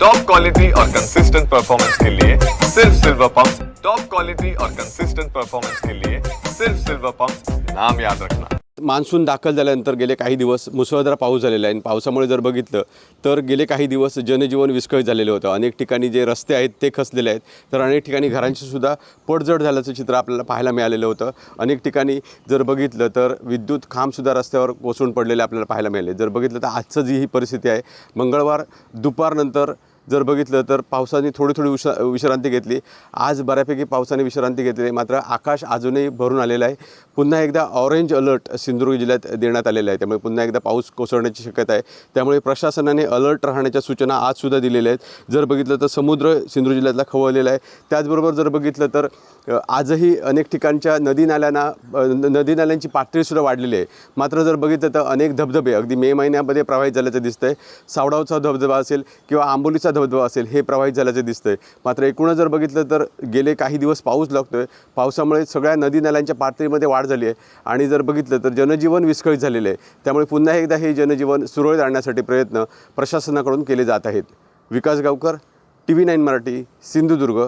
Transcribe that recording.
Top quality और consistent performance के लिए सिर्फ सिल्वर पंप। टॉप क्वालिटी और कंसिस्टेंट परफॉर्मेंस के लिए सिर्फ सिल्वर पंप, नाम याद रखना। मान्सून दाखल झाल्यानंतर गेले काही दिवस मुसळधार पाऊस झालेला आहे आणि पावसामुळे जर बघितलं तर गेले काही दिवस जनजीवन विस्कळीत झालेलं होतं। अनेक ठिकाणी जे रस्ते आहेत ते खचलेले आहेत, तर अनेक ठिकाणी घरांची सुद्धा पडझड झाल्याचं चित्र आपल्याला पाहायला मिळालेलं होतं। अनेक ठिकाणी जर बघितलं तर विद्युत खांबसुद्धा रस्त्यावर कोसळून पडलेले आपल्याला पाहायला मिळाले। जर बघितलं तर आजचं जी ही परिस्थिती आहे, मंगळवार दुपारनंतर जर बघितलं तर पावसाने थोडी विश्रांती घेतली। आज बऱ्यापैकी पावसाने विश्रांती घेतली, मात्र आकाश अजूनही भरून आलेलं आहे। पुन्हा एकदा ऑरेंज अलर्ट सिंधुदुर्ग जिल्ह्यात देण्यात आलेला आहे, त्यामुळे पुन्हा एकदा पाऊस कोसळण्याची शक्यता आहे। त्यामुळे प्रशासनाने अलर्ट राहण्याच्या सूचना आजसुद्धा दिलेल्या आहेत। जर बघितलं तर समुद्र सिंधुदुर्ग जिल्ह्यातला खवळलेला आहे। त्याचबरोबर जर बघितलं तर आजही अनेक ठिकाणच्या नदी नाल्यांची पातळीसुद्धा वाढलेली आहे। मात्र जर बघितलं तर अनेक धबधबे अगदी मे महिन्यामध्ये प्रवाहित झाल्याचं दिसतंय। सावडावचा धबधबा असेल किंवा आंबोलीचा धबधबा असेल, हे प्रवाहित झाल्याचं दिसतंय। मात्र एकूणच जर बघितलं तर गेले काही दिवस पाऊस लागतोय, पावसामुळे सगळ्या नदी नाल्यांच्या पातळीमध्ये वाढ झाली आहे आणि जर बघितलं तर जनजीवन विस्कळीत झालेलं आहे। त्यामुळे पुन्हा एकदा हे जनजीवन सुरळीत आणण्यासाठी प्रयत्न प्रशासनाकडून केले जात आहेत। विकास गावकर, TV9 मराठी, सिंधुदुर्ग।